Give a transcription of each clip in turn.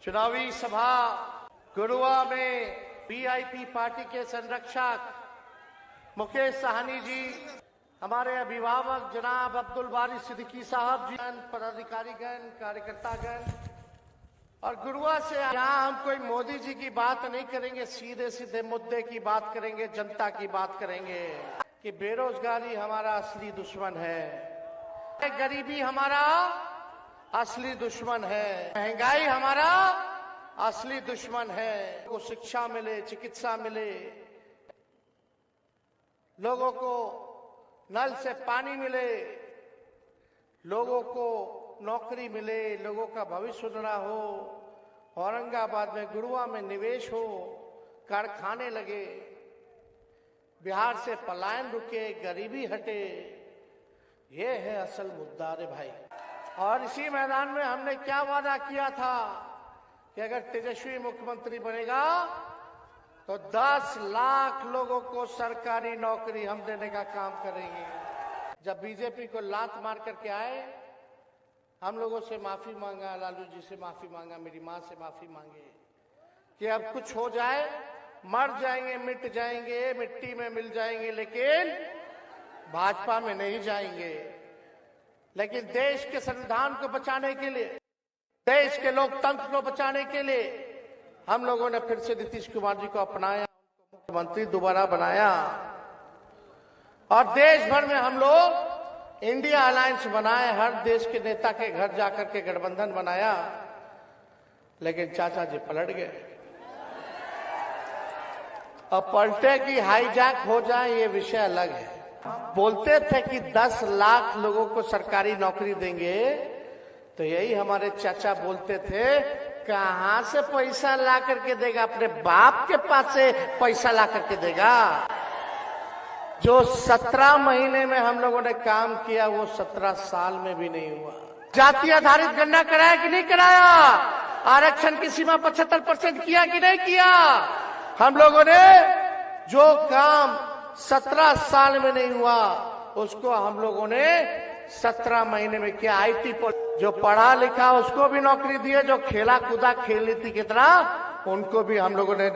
चुनावी सभा गुरुआ में पीआईपी पार्टी के संरक्षक मुकेश साहनी जी, हमारे अभिभावक जनाब अब्दुल बारी सिद्दीकी साहब जी, पदाधिकारीगण, कार्यकर्तागण, और गुरुआ से यहाँ हम कोई मोदी जी की बात नहीं करेंगे, सीधे सीधे मुद्दे की बात करेंगे, जनता की बात करेंगे कि बेरोजगारी हमारा असली दुश्मन है, गरीबी हमारा असली दुश्मन है, महंगाई हमारा असली दुश्मन है। को शिक्षा मिले, चिकित्सा मिले, लोगों को नल से पानी मिले, लोगों को नौकरी मिले, लोगों का भविष्य उन्नरा हो, औरंगाबाद में गुरुआ में निवेश हो, कारखाने लगे, बिहार से पलायन रुके, गरीबी हटे, ये है असल मुद्दा रे भाई। और इसी मैदान में हमने क्या वादा किया था कि अगर तेजस्वी मुख्यमंत्री बनेगा तो 10 लाख लोगों को सरकारी नौकरी हम देने का काम करेंगे। जब बीजेपी को लात मार करके आए, हम लोगों से माफी मांगा, लालू जी से माफी मांगा, मेरी मां से माफी मांगे कि अब कुछ हो जाए, मर जाएंगे, मिट जाएंगे, मिट्टी में मिल जाएंगे, लेकिन भाजपा में नहीं जाएंगे। लेकिन देश के संविधान को बचाने के लिए, देश के लोकतंत्र को बचाने के लिए हम लोगों ने फिर से नीतीश कुमार जी को अपनाया, उनको मुख्यमंत्री दोबारा बनाया, और देश भर में हम लोग इंडिया अलायंस बनाए, हर देश के नेता के घर जाकर के गठबंधन बनाया। लेकिन चाचा जी पलट गए। अब पलटे की हाईजैक हो जाए ये विषय अलग है। बोलते थे कि 10 लाख लोगों को सरकारी नौकरी देंगे, तो यही हमारे चाचा बोलते थे, कहां से पैसा ला करके देगा, अपने बाप के पास से पैसा ला करके देगा। जो 17 महीने में हम लोगों ने काम किया वो 17 साल में भी नहीं हुआ। जाति आधारित गणना कराया कि नहीं कराया? आरक्षण की सीमा 75% किया कि नहीं किया? हम लोगों ने जो काम 17 साल में नहीं हुआ उसको हम लोगों ने 17 महीने में किया। आईटी पर जो पढ़ा लिखा उसको भी नौकरी दी है, जो खेला कूदा खेल नीति की तरह उनको भी हम लोगों ने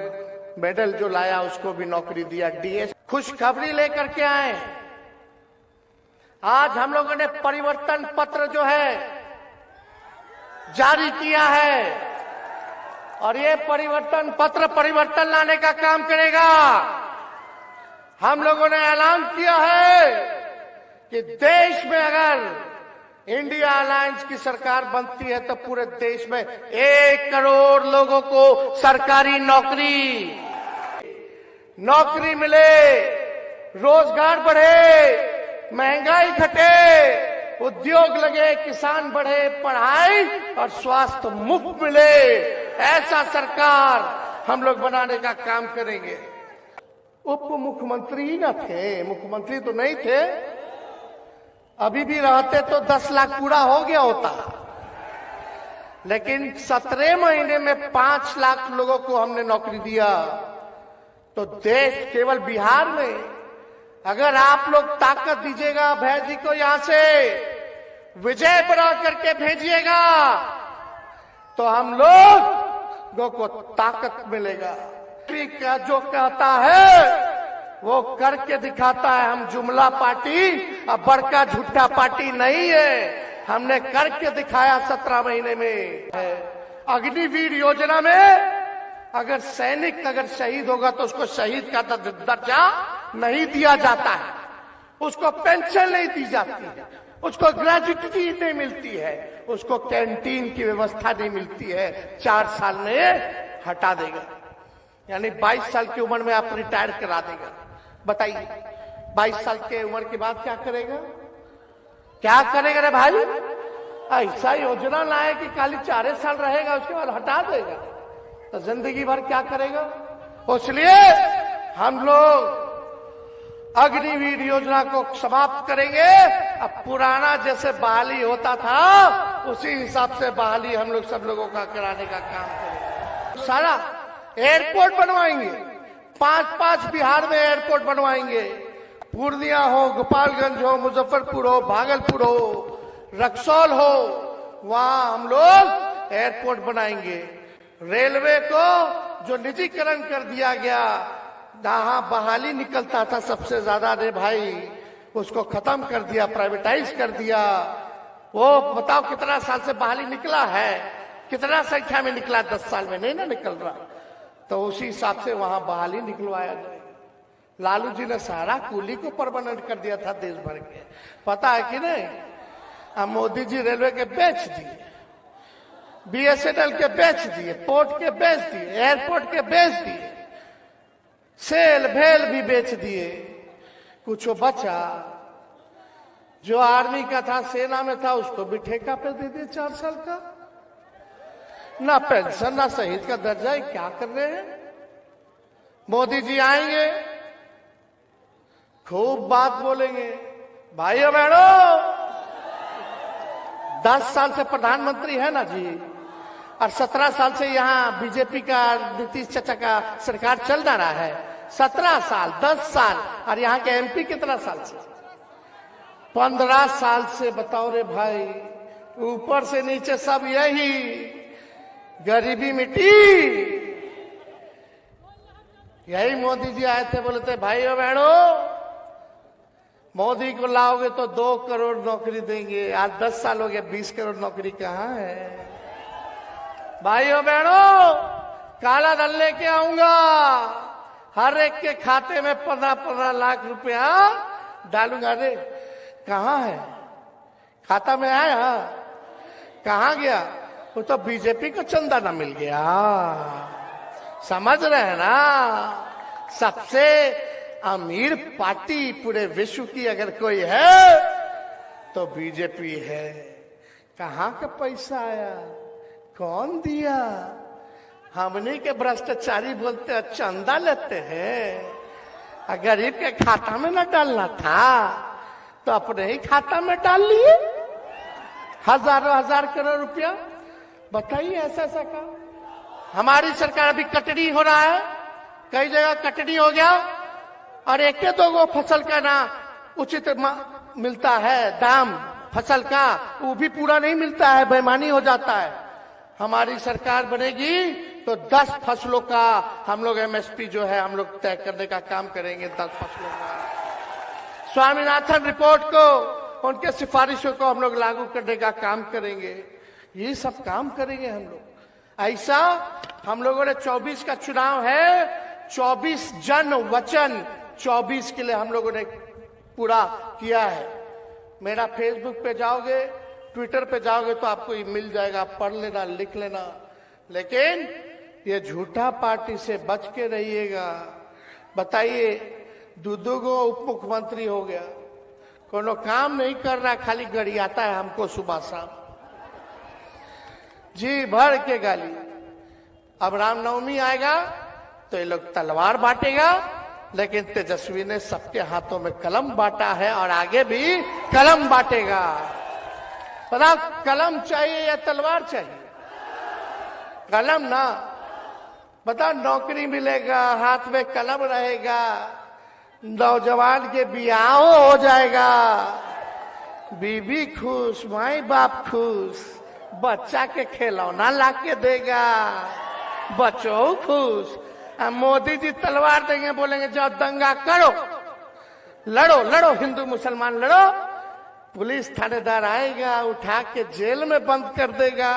मेडल जो लाया उसको भी नौकरी दिया। डीएस खुशखबरी लेकर के आए। आज हम लोगों ने परिवर्तन पत्र जो है जारी किया है, और ये परिवर्तन पत्र परिवर्तन लाने का काम करेगा। हम लोगों ने ऐलान किया है कि देश में अगर इंडिया अलायंस की सरकार बनती है तो पूरे देश में 1 करोड़ लोगों को सरकारी नौकरी मिले, रोजगार बढ़े, महंगाई घटे, उद्योग लगे, किसान बढ़े, पढ़ाई और स्वास्थ्य मुफ्त मिले, ऐसा सरकार हम लोग बनाने का काम करेंगे। उप मुख्यमंत्री ही न थे, मुख्यमंत्री तो नहीं थे, अभी भी रहते तो 10 लाख पूरा हो गया होता। लेकिन 17 महीने में 5 लाख लोगों को हमने नौकरी दिया। तो देश केवल बिहार में अगर आप लोग ताकत दीजिएगा, भैया जी को यहां से विजय बना करके भेजिएगा तो हम लोग को ताकत मिलेगा। का जो कहता है वो करके दिखाता है। हम जुमला पार्टी अब बड़का झूठा पार्टी नहीं है, हमने करके दिखाया 17 महीने में। अग्निवीर योजना में अगर सैनिक अगर शहीद होगा तो उसको शहीद का दर्जा नहीं दिया जाता है, उसको पेंशन नहीं दी जाती है, उसको ग्रेजुटी नहीं मिलती है, उसको कैंटीन की व्यवस्था नहीं मिलती है। 4 साल में हटा देगा, यानी 22 साल की उम्र में आप रिटायर करा देगा। बताइए 22 साल के उम्र के बाद क्या करेगा? क्या करेगा रे भाई? ऐसा योजना लाए कि खाली 4 साल रहेगा, उसके बाद हटा देगा, तो जिंदगी भर क्या करेगा? इसलिए हम लोग अग्निवीर योजना को समाप्त करेंगे। अब पुराना जैसे बहाली होता था उसी हिसाब से बहाली हम लोग सब लोगों का कराने का काम करेंगे। सारा एयरपोर्ट बनवाएंगे, 5-5 बिहार में एयरपोर्ट बनवाएंगे। पूर्णिया हो, गोपालगंज हो, मुजफ्फरपुर हो, भागलपुर हो, रक्सौल हो, वहां हम लोग एयरपोर्ट बनाएंगे। रेलवे को जो निजीकरण कर दिया गया, जहां बहाली निकलता था सबसे ज्यादा, रे भाई उसको खत्म कर दिया, प्राइवेटाइज कर दिया। वो बताओ कितना साल से बहाली निकला है, कितना संख्या में निकला, 10 साल में नहीं ना निकल रहा। तो उसी हिसाब से वहां बहाली निकलवाया जाए। लालू जी ने सारा कूली को परमानेंट कर दिया था देश भर के, पता है कि नहीं? अब मोदी जी रेलवे के बेच दिए, BSNL के बेच दिए, पोर्ट के बेच दिए, एयरपोर्ट के बेच दिए, सेल भेल भी बेच दिए। कुछ बचा जो आर्मी का था, सेना में था, उसको भी ठेका पे दे दिए 4 साल का। ना पेंशन ना शहीद का दर्जा, क्या कर रहे हैं? मोदी जी आएंगे, खूब बात बोलेंगे, भाइयों बहनों 10 साल से प्रधानमंत्री है ना जी, और 17 साल से यहाँ बीजेपी का नीतीश चाचा का सरकार चल ना रहा है। 17 साल, 10 साल, और यहाँ के MP कितना साल से? 15 साल से। बताओ रे भाई, ऊपर से नीचे सब यही, गरीबी मिट्टी। यही मोदी जी आए थे, बोले थे भाइयों बहनों मोदी को लाओगे तो 2 करोड़ नौकरी देंगे। आज 10 साल हो गए, 20 करोड़ नौकरी कहाँ है? भाइयों बहनों काला धन लेके आऊंगा, हर एक के खाते में 15-15 लाख रुपया डालूंगा। अरे कहाँ है? खाता में आया, कहाँ गया? वो तो बीजेपी को चंदा ना मिल गया। समझ रहे हैं ना? सबसे अमीर पार्टी पूरे विश्व की अगर कोई है तो बीजेपी है। कहाँ का पैसा आया, कौन दिया? हमने के भ्रष्टाचारी बोलते हैं, चंदा लेते हैं। गरीब के खाता में ना डालना था तो अपने ही खाता में डाल लिए हजारों हजार करोड़ रुपया। बताइए ऐसा ऐसा काम। हमारी सरकार अभी कटनी हो रहा है, कई जगह कटनी हो गया, और 1-2 फसल का ना उचित मिलता है दाम फसल का, वो भी पूरा नहीं मिलता है, बेईमानी हो जाता है। हमारी सरकार बनेगी तो 10 फसलों का हम लोग MSP जो है हम लोग तय करने का काम करेंगे। 10 फसलों का स्वामीनाथन रिपोर्ट को, उनके सिफारिशों को हम लोग लागू करने का काम करेंगे। ये सब काम करेंगे हम लोग। ऐसा हम लोगों ने 24 का चुनाव है, 24 जन वचन 24 के लिए हम लोगों ने पूरा किया है। मेरा फेसबुक पे जाओगे, ट्विटर पे जाओगे तो आपको ये मिल जाएगा, पढ़ लेना, लिख लेना। लेकिन ये झूठा पार्टी से बच के रहिएगा। बताइए, 2 गो उप मुख्यमंत्री हो गया, कोनो काम नहीं कर रहा, खाली गरियाता है हमको सुबह शाम, जी भर के गाली। अब रामनवमी आएगा तो ये लोग तलवार बांटेगा, लेकिन तेजस्वी ने सबके हाथों में कलम बांटा है और आगे भी कलम बांटेगा। पता कलम चाहिए या तलवार चाहिए? कलम ना। बता, नौकरी मिलेगा, हाथ में कलम रहेगा, नौजवान के बियाह हो जाएगा, बीबी खुश, माई बाप खुश, बच्चा के खिलौना लाके देगा, बच्चों खुश। मोदी जी तलवार देंगे, बोलेंगे जाओ दंगा करो, लड़ो लड़ो, हिंदू मुसलमान लड़ो। पुलिस थानेदार आएगा, उठा के जेल में बंद कर देगा।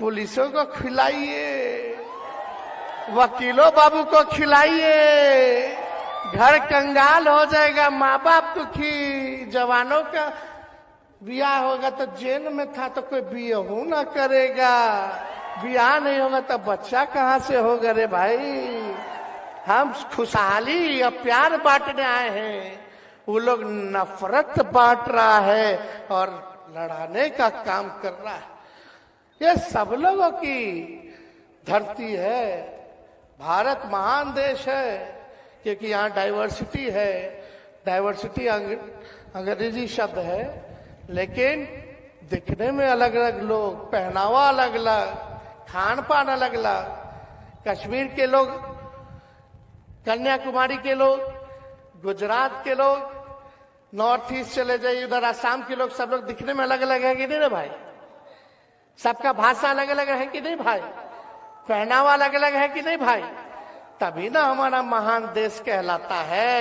पुलिसों को खिलाइए, वकीलों बाबू को खिलाइए, घर कंगाल हो जाएगा, माँ बाप दुखी। जवानों का ब्याह होगा तो जेल में था तो कोई बियाह ना करेगा, ब्याह नहीं होगा तो बच्चा कहाँ से होगा रे भाई। हम खुशहाली और प्यार बांटने आए हैं, वो लोग नफरत बांट रहा है और लड़ाने का काम कर रहा है। ये सब लोगों की धरती है। भारत महान देश है क्योंकि यहाँ डाइवर्सिटी है। डाइवर्सिटी अंग्रेजी शब्द है, लेकिन दिखने में अलग अलग लोग, पहनावा अलग अलग, खान पान अलग अलग। कश्मीर के लोग, कन्याकुमारी के लोग, गुजरात के लोग, नॉर्थ ईस्ट चले जाइए उधर आसाम के लोग, सब लोग दिखने में अलग अलग है कि नहीं रे भाई? सबका भाषा अलग अलग है कि नहीं भाई? पहनावा अलग अलग है कि नहीं भाई? तभी ना हमारा महान देश कहलाता है।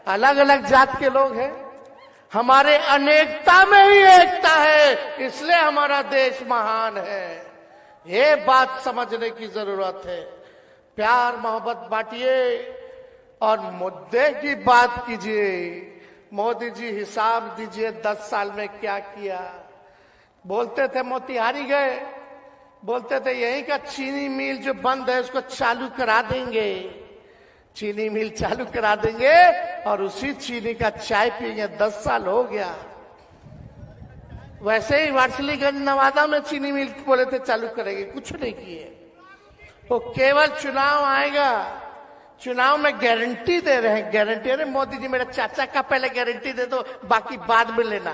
अलग अलग जात के लोग हैं, हमारे अनेकता में ही एकता है, इसलिए हमारा देश महान है। ये बात समझने की जरूरत है। प्यार मोहब्बत बांटिए और मुद्दे की बात कीजिए। मोदी जी हिसाब दीजिए 10 साल में क्या किया। बोलते थे मोतिहारी गए, बोलते थे यहीं का चीनी मिल जो बंद है उसको चालू करा देंगे, चीनी मिल चालू करा देंगे और उसी चीनी का चाय पिएंगे। 10 साल हो गया। वैसे ही वारसलीगंज नवादा में चीनी मिल बोले थे चालू करेंगे, कुछ नहीं किए। वो केवल चुनाव आएगा, चुनाव में गारंटी दे रहे हैं, गारंटी। अरे मोदी जी मेरे चाचा का पहले गारंटी दे दो, बाकी बाद में लेना।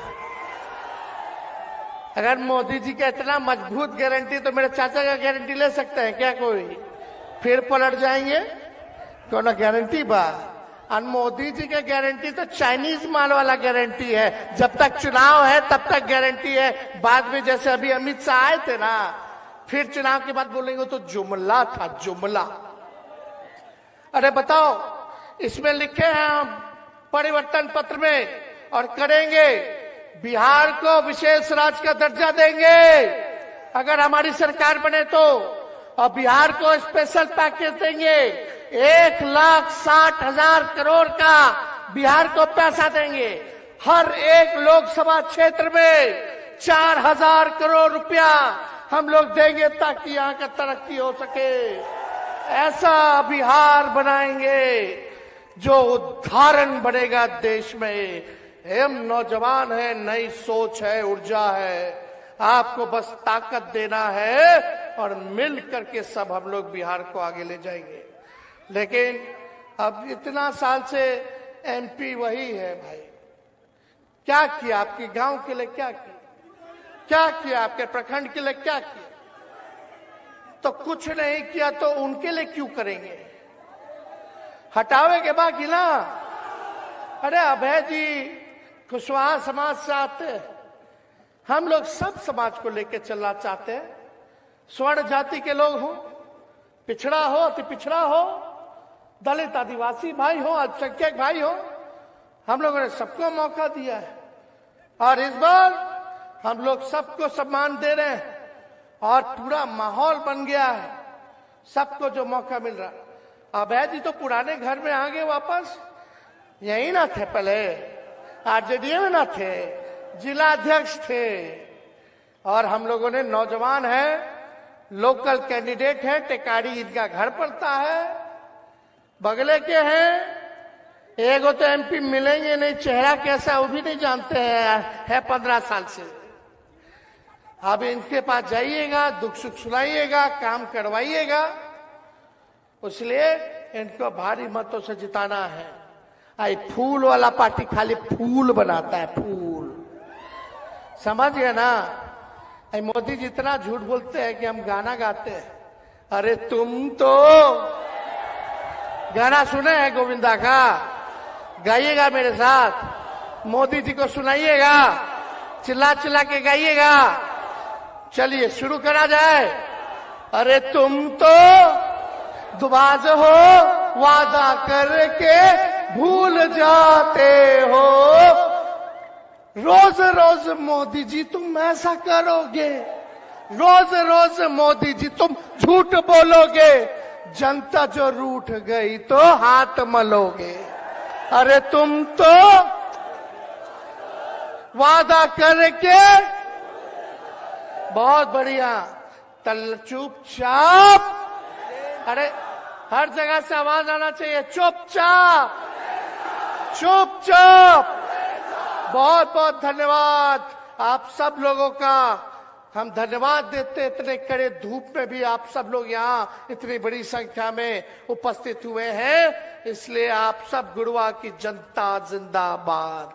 अगर मोदी जी का इतना मजबूत गारंटी तो मेरे चाचा का गारंटी ले सकते हैं क्या कोई? फिर पलट जाएंगे? कौन गारंटी बा? और मोदी जी का गारंटी तो चाइनीज माल वाला गारंटी है। जब तक चुनाव है तब तक गारंटी है, बाद में जैसे अभी अमित शाह आए थे ना, फिर चुनाव के बाद बोलेंगे तो जुमला था, जुमला। अरे बताओ, इसमें लिखे हैं हम परिवर्तन पत्र में, और करेंगे। बिहार को विशेष राज्य का दर्जा देंगे अगर हमारी सरकार बने तो, और बिहार को स्पेशल पैकेज देंगे। 1,60,000 करोड़ का बिहार को पैसा देंगे। हर एक लोकसभा क्षेत्र में 4,000 करोड़ रुपया हम लोग देंगे ताकि यहाँ का तरक्की हो सके। ऐसा बिहार बनाएंगे जो उदाहरण बनेगा देश में। हम नौजवान हैं, नई सोच है, ऊर्जा है, आपको बस ताकत देना है और मिल करके सब हम लोग बिहार को आगे ले जाएंगे। लेकिन अब इतना साल से एमपी वही है भाई। क्या किया आपके गांव के लिए? क्या किया? क्या किया आपके प्रखंड के लिए? क्या किया? तो कुछ नहीं किया तो उनके लिए क्यों करेंगे? हटावे के बाकी ना। अरे अभय जी कुशवाहा समाज से आते हैं, हम लोग सब समाज को लेकर चलना चाहते हैं। स्वर्ण जाति के लोग हो, पिछड़ा हो, अति पिछड़ा हो, दलित आदिवासी भाई हो, अल्पसंख्यक भाई हो, हम लोगों ने सबको मौका दिया है। और इस बार हम लोग सबको सम्मान दे रहे हैं और पूरा माहौल बन गया है, सबको जो मौका मिल रहा। अभय जी तो पुराने घर में आ गए वापस, यही ना थे पहले, आरजेडी में ना थे, जिला अध्यक्ष थे। और हम लोगों ने नौजवान है, लोकल कैंडिडेट है, टेकारी इनका घर पड़ता है, बगले के हैं। एगो तो एमपी मिलेंगे नहीं, चेहरा कैसा वो भी नहीं जानते हैं, है 15 साल से। अब इनके पास जाइएगा, दुख सुख सुनाइएगा, काम करवाइएगा, इसलिए इनको भारी मतों से जिताना है। आई फूल वाला पार्टी खाली फूल बनाता है, फूल, समझ गए ना? आई मोदी जी इतना झूठ बोलते हैं कि हम गाना गाते हैं। अरे तुम तो गाना सुने हैं गोविंदा का, गाइएगा मेरे साथ, मोदी जी को सुनाइएगा, चिल्ला चिल्ला के गाइएगा। चलिए शुरू करा जाए। अरे तुम तो दुबाज हो, वादा करके भूल जाते हो, रोज रोज मोदी जी तुम ऐसा करोगे, रोज रोज मोदी जी तुम झूठ बोलोगे, जनता जो रूठ गई तो हाथ मलोगे। अरे तुम तो वादा करके, बहुत बढ़िया, तल चुपचाप, अरे हर जगह से आवाज आना चाहिए, चुपचाप चुपचाप। बहुत बहुत धन्यवाद आप सब लोगों का, हम धन्यवाद देते। इतने कड़े धूप में भी आप सब लोग यहाँ इतनी बड़ी संख्या में उपस्थित हुए हैं, इसलिए आप सब गुड़वा की जनता जिंदाबाद।